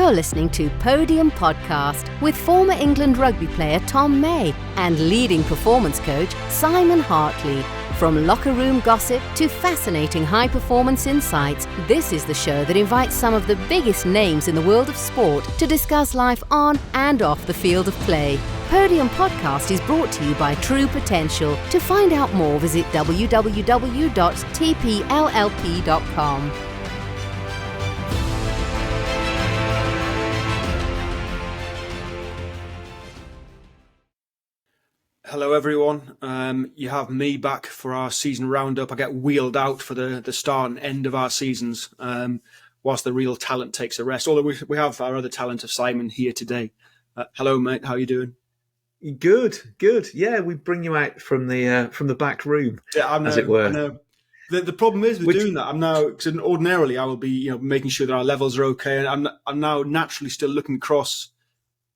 You're listening to Podium Podcast with former England rugby player Tom May and leading performance coach Simon Hartley. From locker room gossip to fascinating high-performance insights, this is the show that invites some of the biggest names in the world of sport to discuss life on and off the field of play. Podium Podcast is brought to you by True Potential. To find out more, visit www.tpllp.com. Hello everyone, you have me back for our season roundup. I get wheeled out for the start and end of our seasons whilst the real talent takes a rest. Although we have our other talent of Simon here today. Hello mate, how are you doing? Good. Yeah, we bring you out from the back room, as it were. I know. The problem is with doing that, I'm now, because ordinarily I will be making sure that our levels are okay, and I'm now naturally still looking across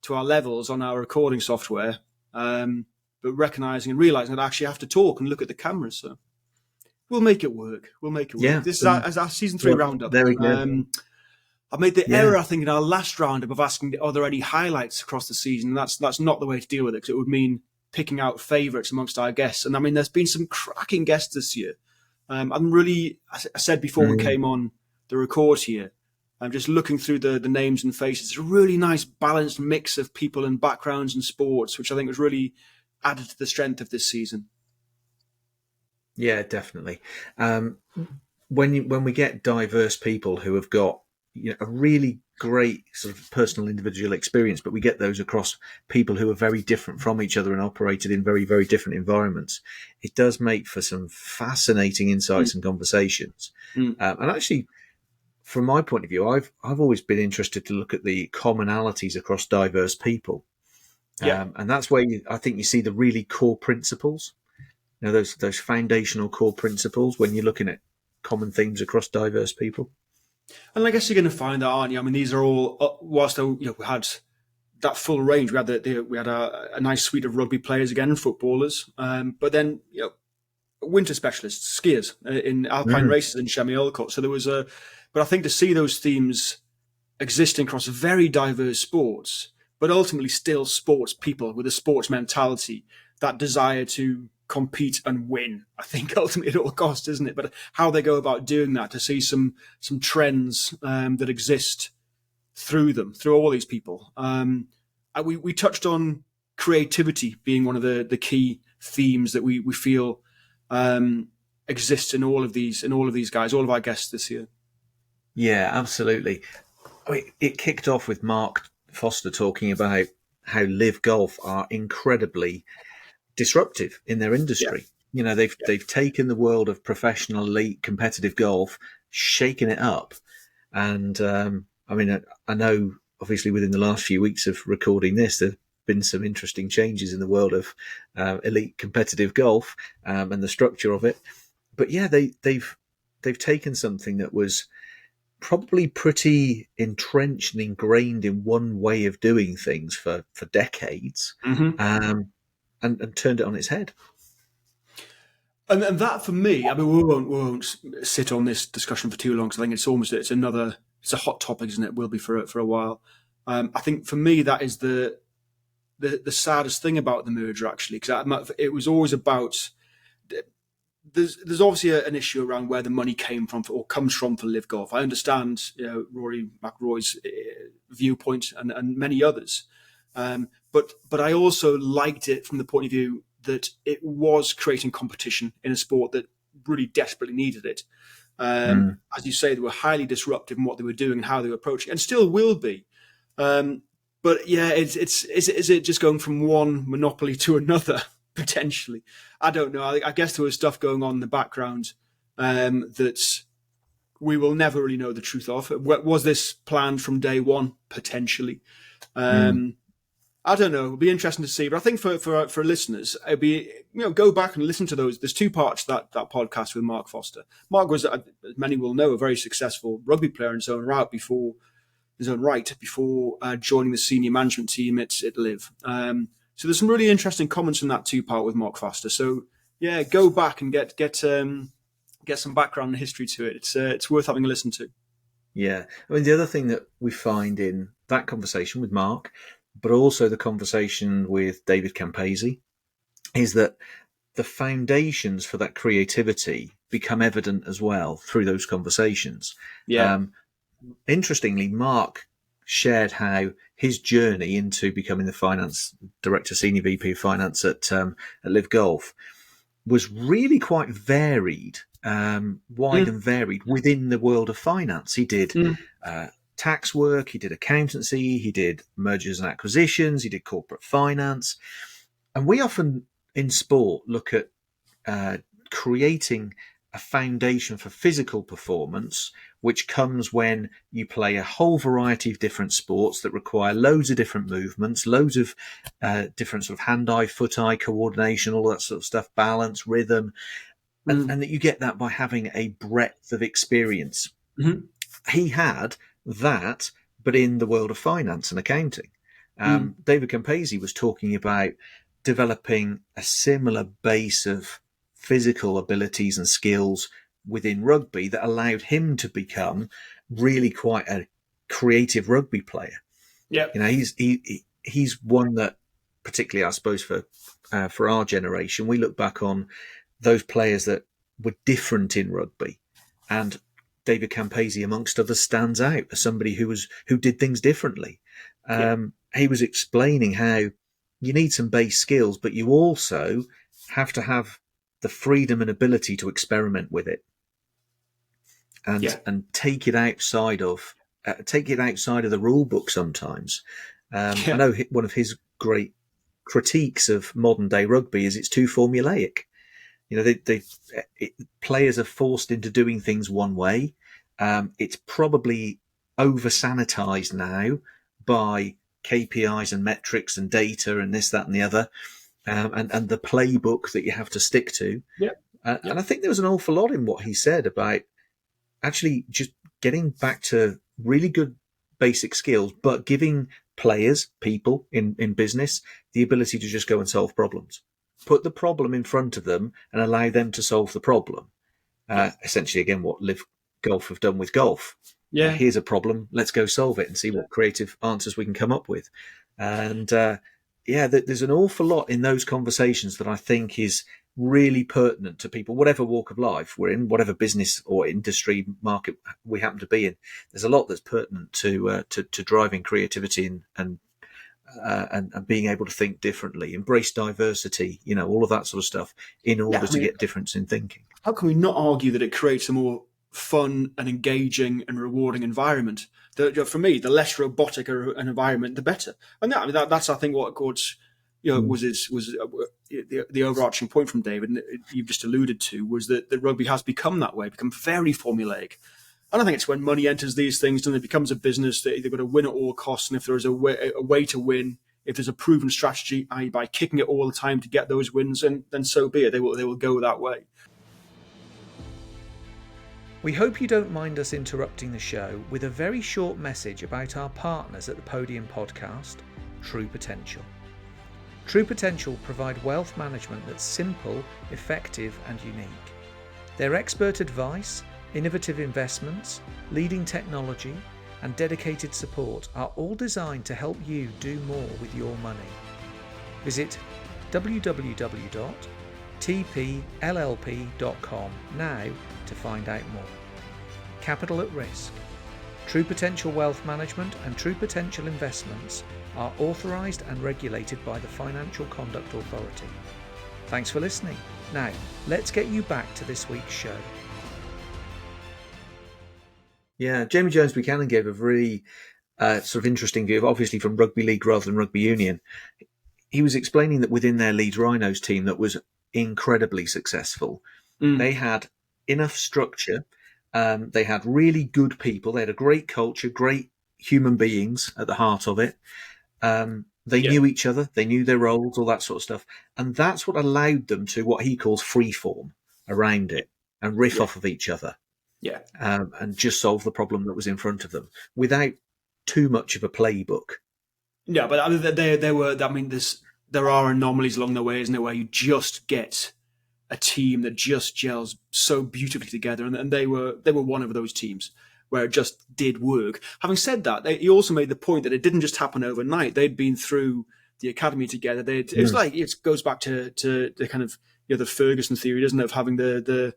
to our levels on our recording software. But recognising and realising that I actually have to talk and look at the cameras. So we'll make it work. Yeah, This is our season 3 roundup. There we go. I made the error, I think, in our last roundup of asking, are there any highlights across the season? And that's not the way to deal with it, because it would mean picking out favourites amongst our guests. And I mean, there's been some cracking guests this year. I'm really, I said before we came on the record here, I'm just looking through the names and faces. It's a really nice balanced mix of people and backgrounds and sports, which I think was really added to the strength of this season. Yeah, definitely. When we get diverse people who have got a really great sort of personal individual experience, but we get those across people who are very different from each other and operated in very, very different environments, it does make for some fascinating insights and conversations. And actually, from my point of view, I've always been interested to look at the commonalities across diverse people. Yeah. And that's where I think you see the really core principles, those foundational core principles when you're looking at common themes across diverse people. And I guess you're going to find that, aren't you? I mean, these are all, whilst we had that full range, we had a nice suite of rugby players again and footballers, but then winter specialists, skiers in alpine races in Chamois. So there was but I think to see those themes existing across very diverse sports, but ultimately still sports people with a sports mentality, that desire to compete and win, I think ultimately at all costs, isn't it? But how they go about doing that, to see some trends that exist through all these people. We touched on creativity being one of the key themes that we feel exists in all of these guys, all of our guests this year. Yeah, absolutely. I mean, it kicked off with Mark Foster talking about how live golf are incredibly disruptive in their industry. Yeah. They've taken the world of professional elite competitive golf, shaken it up. And I know obviously within the last few weeks of recording this, there have been some interesting changes in the world of elite competitive golf and the structure of it. But yeah, they've taken something that was probably pretty entrenched and ingrained in one way of doing things for decades, and turned it on its head. And that for me, I mean, we won't sit on this discussion for too long, because I think it's a hot topic, isn't it? Will be for a while. I think for me that is the saddest thing about the merger, actually, because it was always about. There's obviously an issue around where the money came from or comes from for Live Golf. I understand Rory McIlroy's viewpoint and many others, but I also liked it from the point of view that it was creating competition in a sport that really desperately needed it. As you say, they were highly disruptive in what they were doing and how they were approaching, and still will be. But yeah, is it just going from one monopoly to another? Potentially, I don't know. I guess there was stuff going on in the background that we will never really know the truth of. Was this planned from day one? Potentially, I don't know. It'll be interesting to see. But I think for listeners, it'd be go back and listen to those. There's 2 parts to that podcast with Mark Foster. Mark was, as many will know, a very successful rugby player in his own right before joining the senior management team at Live. So there's some really interesting comments in that 2-part with Mark Foster. So yeah, go back and get some background and history to it. It's worth having a listen to. Yeah, I mean, the other thing that we find in that conversation with Mark, but also the conversation with David Campese, is that the foundations for that creativity become evident as well through those conversations. Yeah. Interestingly, Mark shared how his journey into becoming the finance director, senior VP of finance at Live Golf was really quite varied, wide and varied within the world of finance. He did tax work, he did accountancy, he did mergers and acquisitions, he did corporate finance. And we often in sport look at creating a foundation for physical performance, which comes when you play a whole variety of different sports that require loads of different movements, loads of different sort of hand-eye, foot-eye coordination, all that sort of stuff, balance, rhythm, and that you get that by having a breadth of experience. Mm-hmm. He had that, but in the world of finance and accounting. David Campese was talking about developing a similar base of physical abilities and skills within rugby that allowed him to become really quite a creative rugby player. Yeah, you know, he's one that, particularly I suppose for our generation, we look back on those players that were different in rugby, and David Campese, amongst others, stands out as somebody who did things differently. He was explaining how you need some base skills, but you also have to have the freedom and ability to experiment with it, and take it outside of the rule book sometimes. I know one of his great critiques of modern day rugby is it's too formulaic. You know, players are forced into doing things one way. It's probably over sanitized now by KPIs and metrics and data and this, that, and the other. And the playbook that you have to stick to. And I think there was an awful lot in what he said about actually just getting back to really good basic skills, but giving players, people in business, the ability to just go and solve problems. Put the problem in front of them and allow them to solve the problem. Essentially, again, what Live Golf have done with golf. Here's a problem, let's go solve it and see what creative answers we can come up with. And there's an awful lot in those conversations that I think is really pertinent to people, whatever walk of life we're in, whatever business or industry market we happen to be in. There's a lot that's pertinent to driving creativity and being able to think differently, embrace diversity, you know, all of that sort of stuff in order to get difference in thinking. How can we not argue that it creates a more fun and engaging and rewarding environment? For me, the less robotic an environment, the better. And that's I think what Gord's was the overarching point from David, and you've just alluded to, was that the rugby has become that way, become very formulaic. And I think it's when money enters these things and it becomes a business that they've got to win at all costs. And if there is a way to win, if there's a proven strategy, i.e. by kicking it all the time to get those wins, then so be it. They will go that way. We hope you don't mind us interrupting the show with a very short message about our partners at the Podium Podcast, True Potential. True Potential provide wealth management that's simple, effective and unique. Their expert advice, innovative investments, leading technology and dedicated support are all designed to help you do more with your money. Visit www.tpllp.com now to find out more. Capital at risk. True Potential Wealth Management and True Potential Investments are authorised and regulated by the Financial Conduct Authority. Thanks for listening. Now, let's get you back to this week's show. Yeah, Jamie Jones Buchanan gave a very sort of interesting view, obviously from rugby league rather than rugby union. He was explaining that within their Leeds Rhinos team that was incredibly successful, they had enough structure, they had really good people, they had a great culture, great human beings at the heart of it. They knew each other, they knew their roles, all that sort of stuff. And that's what allowed them to what he calls free form around it and riff off of each other. And just solve the problem that was in front of them without too much of a playbook. Yeah, but there are anomalies along the way, isn't there, where you just get a team that just gels so beautifully together, and they were one of those teams where it just did work. Having said that, he also made the point that it didn't just happen overnight. They'd been through the academy together. It's like, it goes back to the kind of, the Ferguson theory, doesn't it, of having the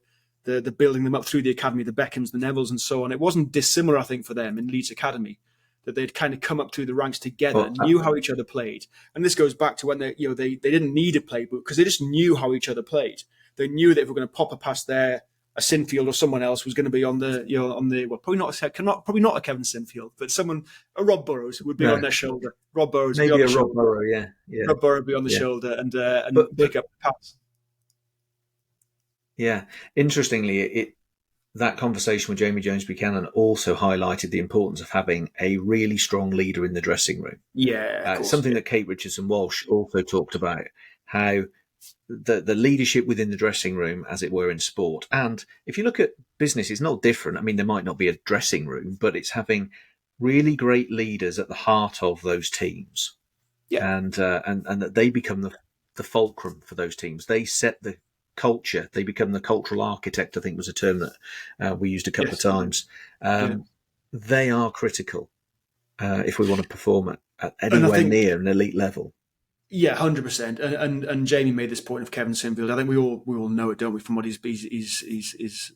building them up through the academy, the Beckhams, the Nevilles, and so on. It wasn't dissimilar, I think, for them in Leeds Academy, that they'd kind of come up through the ranks together, knew how each other played. And this goes back to when they didn't need a playbook because they just knew how each other played. They knew that if we're going to pop a pass there, a Sinfield or someone else was going to be on the probably not a Kevin Sinfield, but a Rob Burrows would be on their shoulder. Rob Burrows, maybe would be on a the Rob shoulder. Burrow, yeah. Rob Burrow would be on the shoulder and pick up the pass. Yeah, interestingly, that conversation with Jamie Jones Buchanan also highlighted the importance of having a really strong leader in the dressing room. Yeah, something that Kate Richardson-Walsh also talked about, how the leadership within the dressing room, as it were, in sport. And if you look at business, it's not different. I mean, there might not be a dressing room, but it's having really great leaders at the heart of those teams. Yeah. And that they become the fulcrum for those teams. They set the culture. They become the cultural architect, I think was a term that we used a couple of times. They are critical if we want to perform at anywhere near an elite level. Yeah, 100%. And Jamie made this point of Kevin Sinfield. I think we all know it, don't we, from what his his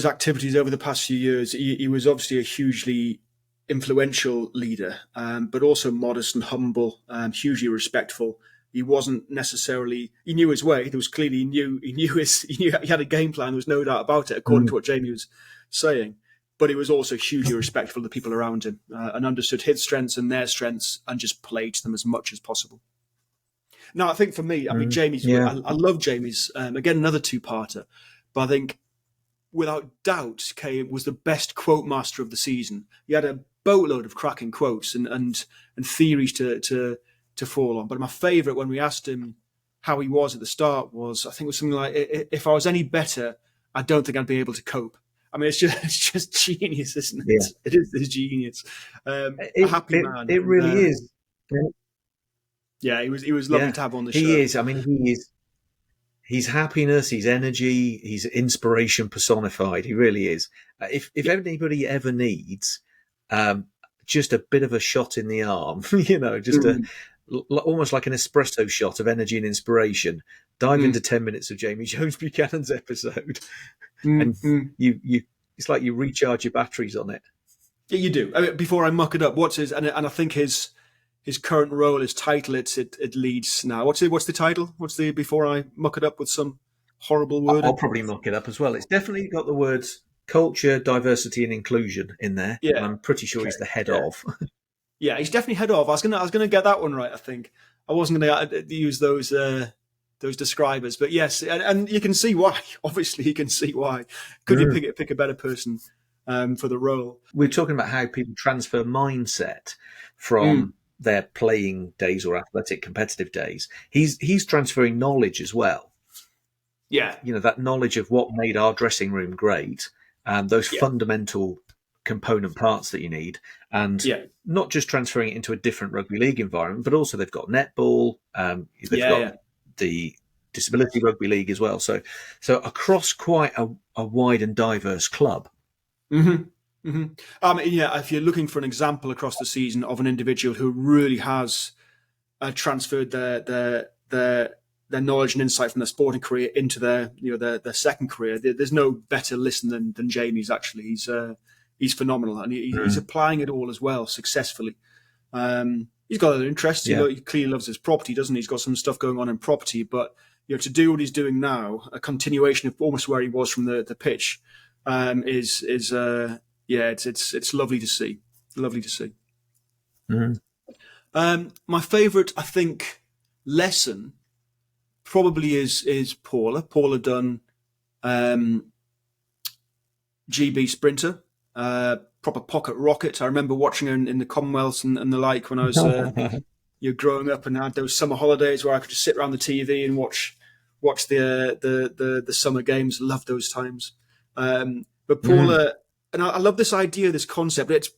activities over the past few years. He was obviously a hugely influential leader, but also modest and humble, hugely respectful. He wasn't necessarily. He knew his way. There was clearly he had a game plan. There was no doubt about it, according to what Jamie was saying. But he was also hugely respectful of the people around him and understood his strengths and their strengths and just played to them as much as possible. Now, I think for me, Jamie's. I love Jamie's. Again, another two-parter, but I think without doubt, Kay was the best quote master of the season. He had a boatload of cracking quotes and theories to fall on. But my favourite, when we asked him how he was at the start, was, I think it was something like, "If I was any better, I don't think I'd be able to cope." I mean, it's just genius, isn't it? Yeah. It's genius. A happy man. It really is. Yeah, he was lovely to have on the show. He is. I mean, he's happiness, he's energy, he's inspiration personified. He really is. If anybody ever needs just a bit of a shot in the arm, almost like an espresso shot of energy and inspiration, dive into 10 minutes of Jamie Jones Buchanan's episode. And you it's like you recharge your batteries on it. Yeah, you do. I mean, before I muck it up, what's his and I think his current role, his title, it leads now. What's the title? Before I muck it up with some horrible word? I'll probably muck it up as well. It's definitely got the words culture, diversity, and inclusion in there. Yeah, and I'm pretty sure he's the head of. Yeah, he's definitely head of. I was gonna get that one right. I think I wasn't gonna use those describers, but yes, and you can see why. Obviously, you can see why. Could you pick a better person for the role? We're talking about how people transfer mindset from their playing days or athletic competitive days. He's transferring knowledge as well. Yeah, that knowledge of what made our dressing room great, and those fundamental component parts that you need, and not just transferring it into a different rugby league environment, but also they've got netball. They've got the disability rugby league as well. So across quite a wide and diverse club. Mm-hmm. Mm-hmm. If you're looking for an example across the season of an individual who really has transferred their knowledge and insight from their sporting career into their second career, there's no better listen than Jamie's. Actually, he's phenomenal, and he's applying it all as well successfully. He's got other interests. He clearly loves his property, doesn't he? He's got some stuff going on in property, but to do what he's doing now, a continuation of almost where he was from the pitch, it's lovely to see. Lovely to see. Mm-hmm. My favourite, I think, lesson probably is Paula Dunn, GB sprinter. Proper pocket rocket. I remember watching her in the Commonwealths and the like when I was growing up, and had those summer holidays where I could just sit around the TV and watch the summer games. Loved those times. But Paula, and I love this idea, this concept. It's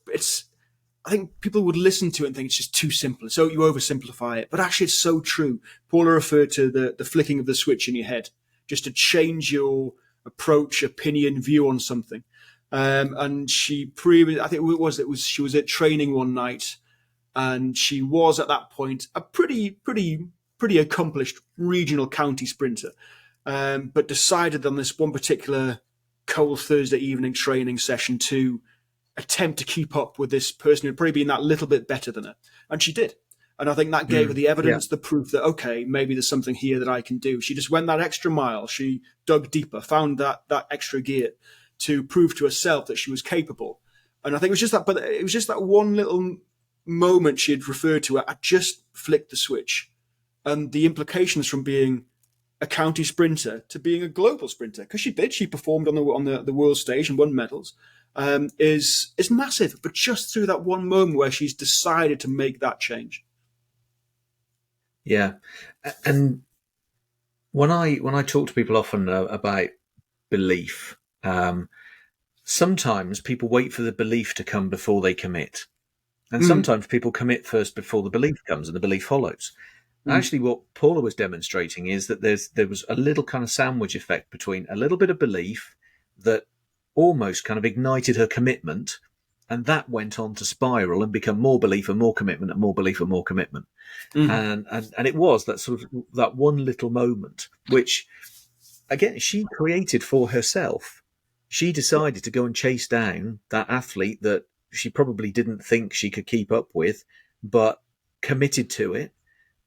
I think people would listen to it and think it's just too simple. So you oversimplify it, but actually it's so true. Paula referred to the flicking of the switch in your head, just to change your approach, opinion, view on something. And she she was at training one night, and she was at that point a pretty accomplished regional county sprinter, but decided on this one particular cold Thursday evening training session to attempt to keep up with this person who'd probably been that little bit better than her. And she did. And I think that gave her the evidence, the proof that, okay, maybe there's something here that I can do. She just went that extra mile. She dug deeper, found that extra gear to prove to herself that she was capable. And I think it was just that one little moment she had referred to. I just flicked the switch. And the implications from being a county sprinter to being a global sprinter, because she performed on the world stage and won medals, is massive. But just through that one moment where she's decided to make that change. Yeah, and when I talk to people often about belief, sometimes people wait for the belief to come before they commit, and sometimes people commit first before the belief comes, and the belief follows. Actually, what Paula was demonstrating is that there was a little kind of sandwich effect between a little bit of belief that almost kind of ignited her commitment, and that went on to spiral and become more belief and more commitment and more belief and more commitment. And it was that sort of that one little moment, which, again, she created for herself. She decided to go and chase down that athlete that she probably didn't think she could keep up with, but committed to it,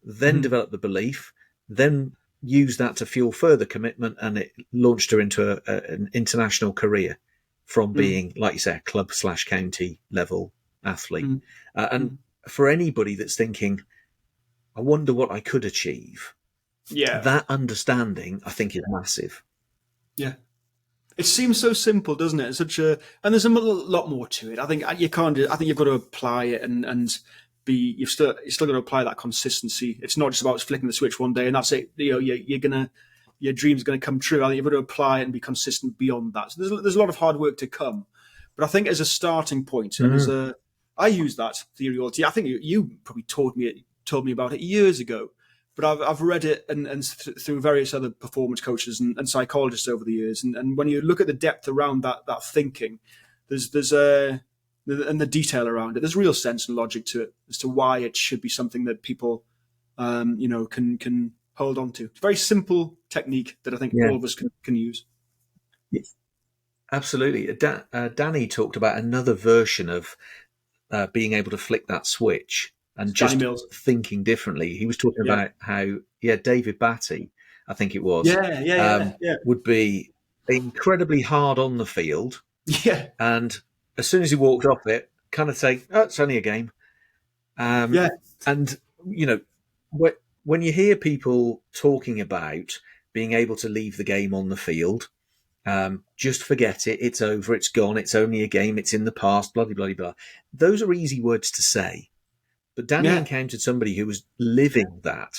then developed the belief, then used that to fuel further commitment, and it launched her into an international career from being, like you say, a club/county level athlete. And for anybody that's thinking, I wonder what I could achieve, that understanding, I think, is massive. Yeah. It seems so simple, doesn't it? And there's a lot more to it. I think you've got to apply it and you've still got to apply that consistency. It's not just about flicking the switch one day and that's it. Your dream's going to come true. I think you've got to apply it and be consistent beyond that. So there's a lot of hard work to come. But I think as a starting point, and I use that theory all the time. I think you probably told me about it years ago, but I've read it and through various other performance coaches and psychologists over the years. And when you look at the depth around that thinking, there's and the detail around it, there's real sense and logic to it as to why it should be something that people, can hold on to. It's a very simple technique that I think all of us can use. Absolutely. Danny talked about another version of being able to flick that switch and just thinking differently. He was talking about how, David Batty, I think it was, would be incredibly hard on the field. Yeah. And as soon as he walked off it, kind of say, oh, it's only a game. And, when you hear people talking about being able to leave the game on the field, just forget it, it's over, it's gone, it's only a game, it's in the past, blah, blah, blah, blah. Those are easy words to say. But Danny encountered somebody who was living that,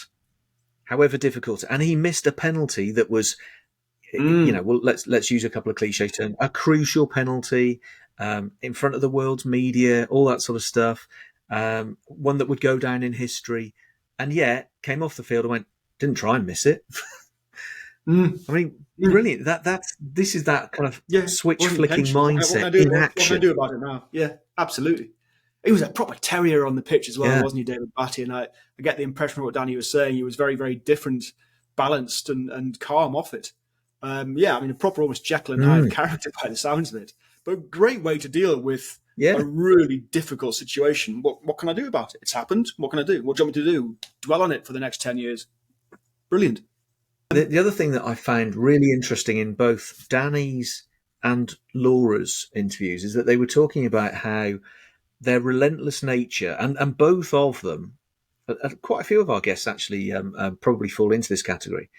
however difficult. And he missed a penalty that was, let's use a couple of cliche terms, a crucial penalty in front of the world's media, all that sort of stuff, one that would go down in history. And yet came off the field and didn't try and miss it. I mean, brilliant. This is that kind of switch flicking mindset in action. What can I do about it now? Yeah, absolutely. He was a proper terrier on the pitch as well, wasn't he, David Batty? And I get the impression from what Danny was saying, he was very, very different, balanced and calm off it. A proper almost Jekyll and Hyde character by the sounds of it. But a great way to deal with a really difficult situation. What can I do about it? It's happened. What can I do? What do you want me to do? Dwell on it for the next 10 years. Brilliant. The other thing that I found really interesting in both Danny's and Laura's interviews is that they were talking about how their relentless nature, and both of them, quite a few of our guests actually probably fall into this category,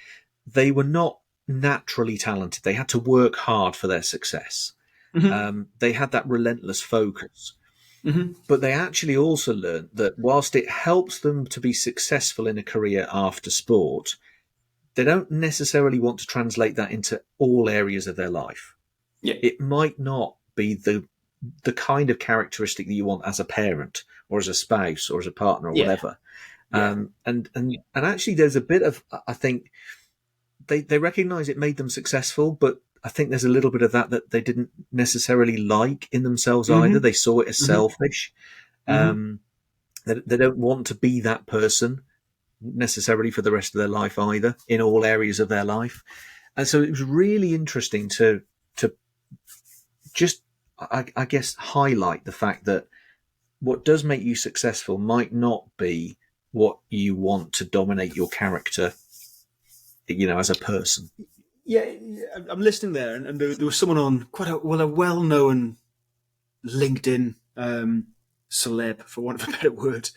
they were not naturally talented. They had to work hard for their success. They had that relentless focus. But they actually also learned that whilst it helps them to be successful in a career after sport, they don't necessarily want to translate that into all areas of their life. Yeah. It might not be the kind of characteristic that you want as a parent or as a spouse or as a partner or whatever. And actually there's a bit of, I think, they recognise it made them successful, but I think there's a little bit of that they didn't necessarily like in themselves either. They saw it as selfish. They don't want to be that person necessarily for the rest of their life either, in all areas of their life. And so it was really interesting to just, I guess, highlight the fact that what does make you successful might not be what you want to dominate your character, as a person. Yeah, I'm listening there, and there was someone on quite a well-known LinkedIn celeb, for want of a better word.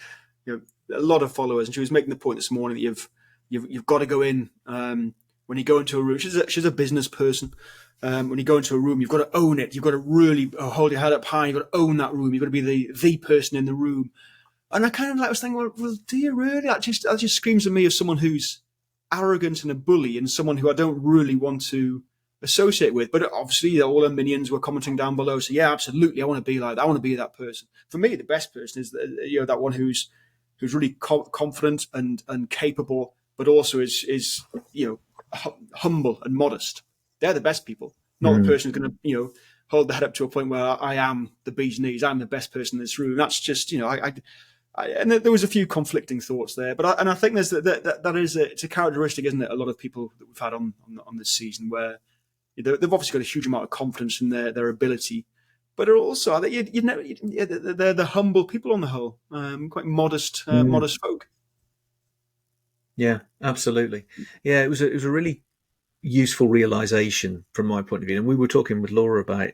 A lot of followers, and she was making the point this morning that you've got to go in when you go into a room. She's a business person. When you go into a room, you've got to own it. You've got to really hold your head up high. You've got to own that room. You've got to be the person in the room. And I kind of was thinking, well, do you really? That just screams at me of someone who's arrogant and a bully, and someone who I don't really want to associate with. But obviously, all our minions were commenting down below. So yeah, absolutely, I want to be like that. I want to be that person. For me, the best person is that one who's really confident and capable, but also is humble and modest. They're the best people, not the person who's going to hold their head up to a point where I am the bee's knees. I'm the best person in this room. That's just and there was a few conflicting thoughts there, but I think there's it's a characteristic, isn't it? A lot of people that we've had on this season where they've obviously got a huge amount of confidence in their ability, but are also they're the humble people on the whole, quite modest folk. Yeah, absolutely. Yeah, it was a really useful realization from my point of view, and we were talking with Laura about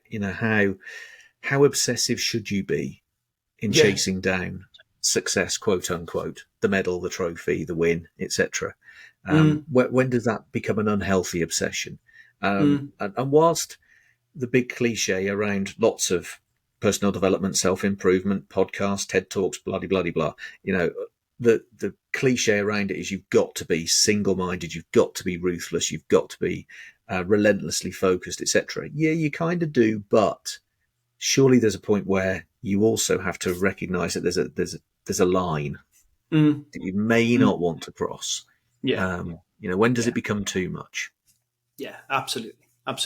how obsessive should you be in chasing down success, quote unquote, the medal, the trophy, the win, etc. When does that become an unhealthy obsession? And whilst the big cliche around lots of personal development, self-improvement, podcasts, TED Talks, bloody blah, the cliche around it is you've got to be single-minded, you've got to be ruthless, you've got to be relentlessly focused, etc. Yeah, you kind of do, but surely there's a point where you also have to recognise that there's a line that you may not want to cross. Yeah. When does it become too much? Yeah, absolutely. All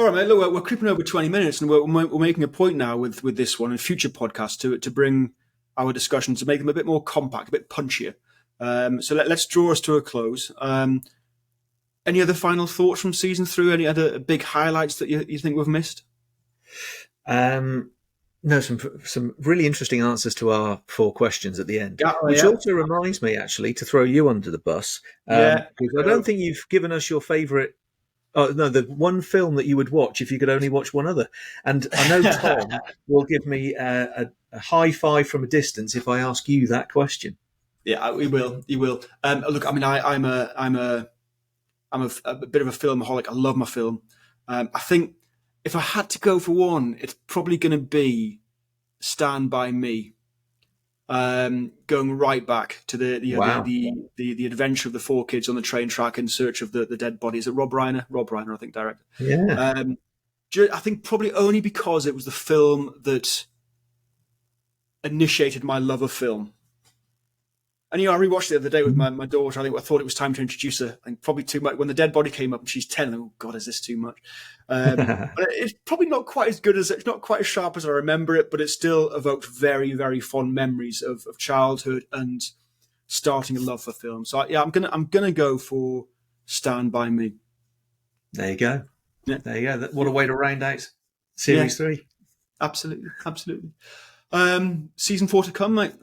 right, mate. Look, we're creeping over 20 minutes, and we're making a point now with this one and future podcasts to bring our discussions, to make them a bit more compact, a bit punchier. So let's draw us to a close. Any other final thoughts from season 3? Any other big highlights that you think we've missed? No, some really interesting answers to our 4 questions at the end, which also reminds me, actually, to throw you under the bus. Because I don't think you've given us your favourite. Oh, no, the one film that you would watch if you could only watch one other. And I know Tom will give me a high five from a distance if I ask you that question. Yeah, he will. Look, I mean, I'm a bit of a filmaholic. I love my film. I think if I had to go for one, it's probably going to be Stand By Me. Going right back to the adventure of the 4 kids on the train track in search of the dead bodies. Is it Rob Reiner? Rob Reiner, I think, director. Yeah. I think probably only because it was the film that initiated my love of film. And I rewatched it the other day with my daughter. I thought it was time to introduce her. I think probably too much. When the dead body came up and she's 10, oh God, is this too much? But it's probably not quite as good it's not quite as sharp as I remember it, but it still evoked very, very fond memories of childhood and starting a love for film. So I'm gonna go for Stand By Me. There you go. Yeah. There you go. What a way to round out series 3. Absolutely. Season 4 to come, mate.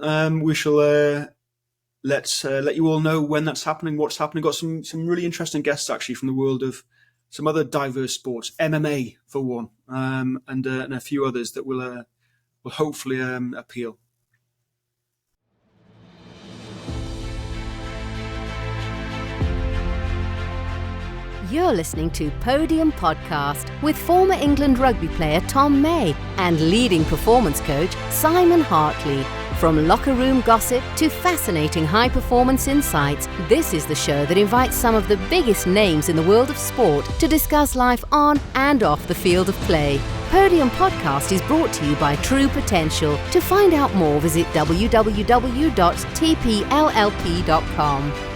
We shall. Let's let you all know when that's happening, what's happening. Got some really interesting guests, actually, from the world of some other diverse sports, MMA for one, and a few others that will hopefully appeal. You're listening to Podium Podcast with former England rugby player Tom May and leading performance coach Simon Hartley. From locker room gossip to fascinating high-performance insights, this is the show that invites some of the biggest names in the world of sport to discuss life on and off the field of play. Podium Podcast is brought to you by True Potential. To find out more, visit www.tpllp.com.